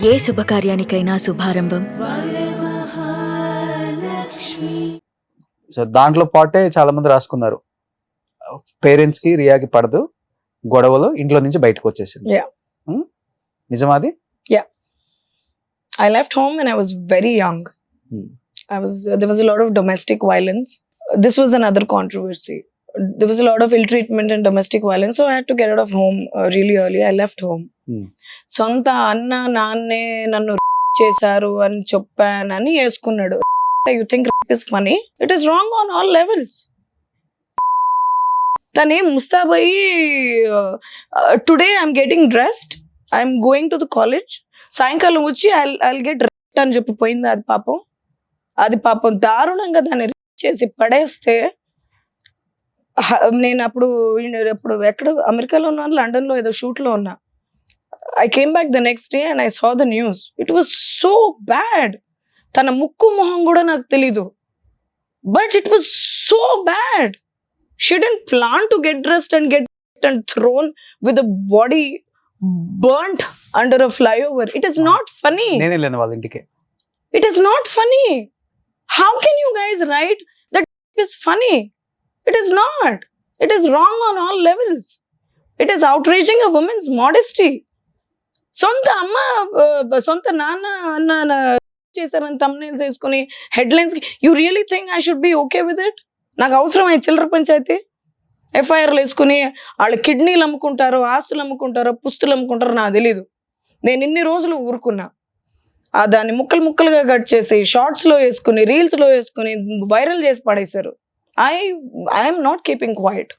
ఏ శుభకార్యానికైనా శుభారంభం. So దాంట్లో పాటే చాలా మంది రాసుకున్నారు. పేరెంట్స్ కి రియాకి పడదు, గొడవలు ఇంట్లో నుంచి బయటకు వచ్చేసింది. Yeah. నిజమాది? I left home when I was very young. There was a lot of domestic violence. This was another controversy. There was a lot of ill treatment and domestic violence, so I had to get out of home really early. I left home. సొంత అన్న నాన్నే నన్ను చేశారు అని చెప్పానని వేసుకున్నాడు. You think rape is funny? It is wrong on all levels. తనే ముస్తాబయ్యి today I'm getting dressed, I'm going to the college, సాయంకాలం వచ్చి ఐల్ గెట్ రెస్ట్ అని చెప్పిపోయింది. అది పాపం దారుణంగా దాన్ని చేసి పడేస్తే, నేను అప్పుడు ఎక్కడ అమెరికాలో ఉన్నాను, లండన్లో ఏదో షూట్లో ఉన్నా. I came back the next day and I saw the news. It was so bad. తన ముక్కు మొహం కూడా నాకు తెలీదు, but it was so bad. She didn't plan to get dressed and get thrown with a body burnt under a flyover. It is not funny. నేనే లేను వాళ్ళ ఇంటికి. It is not funny. How can you guys write that it is funny? It is not. It is wrong on all levels. It is outraging a woman's modesty. సొంత అమ్మ సొంత నాన్న అన్న చేశారని thumbnails వేసుకుని headlines. You really think I should be okay with it? నాకు అవసరం చిల్లర పంచాయతీ ఎఫ్ఐఆర్లు వేసుకుని వాళ్ళు కిడ్నీలు అమ్ముకుంటారో, ఆస్తులు అమ్ముకుంటారో, పుస్తులు అమ్ముకుంటారో నాకు తెలీదు. నేను ఇన్ని రోజులు ఊరుకున్నా. దాన్ని ముక్కలు ముక్కలుగా కట్ చేసి షార్ట్స్లో వేసుకుని, రీల్స్లో వేసుకుని వైరల్ చేసి పడేశారు. I'm not keeping quiet.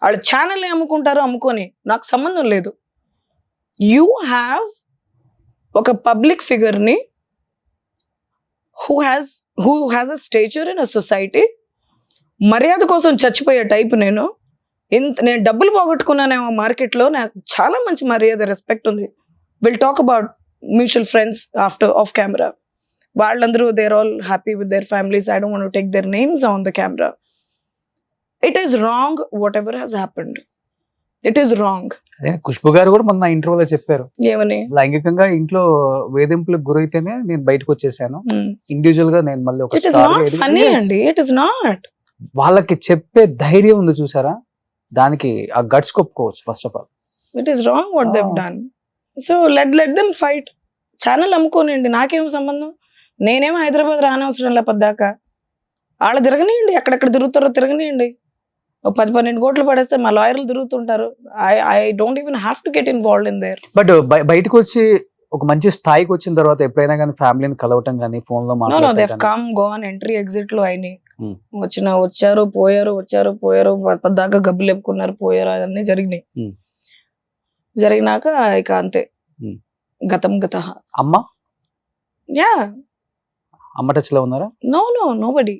వాళ్ళు ఛానల్ని అమ్ముకుంటారో అమ్ముకొని నాకు సంబంధం లేదు. యూ హ్యావ్ ఒక పబ్లిక్ ఫిగర్ని who has a stature in a society. మర్యాద కోసం చచ్చిపోయే టైప్ నేను డబ్బులు పోగొట్టుకున్నానేమో మార్కెట్లో, నాకు చాలా మంచి మర్యాద, రెస్పెక్ట్ ఉంది. Will talk about mutual friends off camera. వాళ్ళందరూ they're all happy with their families. I don't want to take their names on the camera. It is wrong whatever has happened. It is wrong. Khushbu గారు కూడా మొన్న ఇంటర్వ్యూలో చెప్పారు, ఏమని? లైంగికంగా ఇంట్లో వేధింపులకు గురైతేనే నేను బయటకు వచ్చేసాను, ఇండివిజువల్ గా నేను మళ్ళీ ఒక ఇట్ ఇస్ నాట్ ఫన్నీ అండి. It is not. వాళ్ళకి చెప్పే ధైర్యం ఉంది చూసారా, దానికి ఆ గట్స్ కొప్పుకోవచ్చు. First of all it is wrong what they have done. So let them fight. Channel అమ్ముకోనండి, నాకేం సంబంధం. నేనేమో హైదరాబాద్ రానవసరం లే పద్దాకా. వాళ్ళు తిరగనియండి, ఎక్కడెక్కడ తిరుగుతారో తిరగనియండి. 10-12 కోట్లు పడేస్తే మా లాయర్లు తిరుగుతుంటారు. I don't even have to get involved in there. But బయటకు వచ్చి ఒక మంచి స్థాయికి వచ్చిన తర్వాత ఎప్పుడైనా కానీ ఫ్యామిలీని కలవటం కానీ ఫోన్ లో ఎంట్రీ ఎగ్జిట్ లో అయినాయి. వచ్చారు పోయారు పద్దాకా గబ్బులు లేపుకున్నారు, పోయారు, అవన్నీ జరిగినాయి. జరిగినాక ఇక అంతే, గతం గత. అమ్మ యా అమ్మ టచ్ లో ఉన్నారా? నోబడి.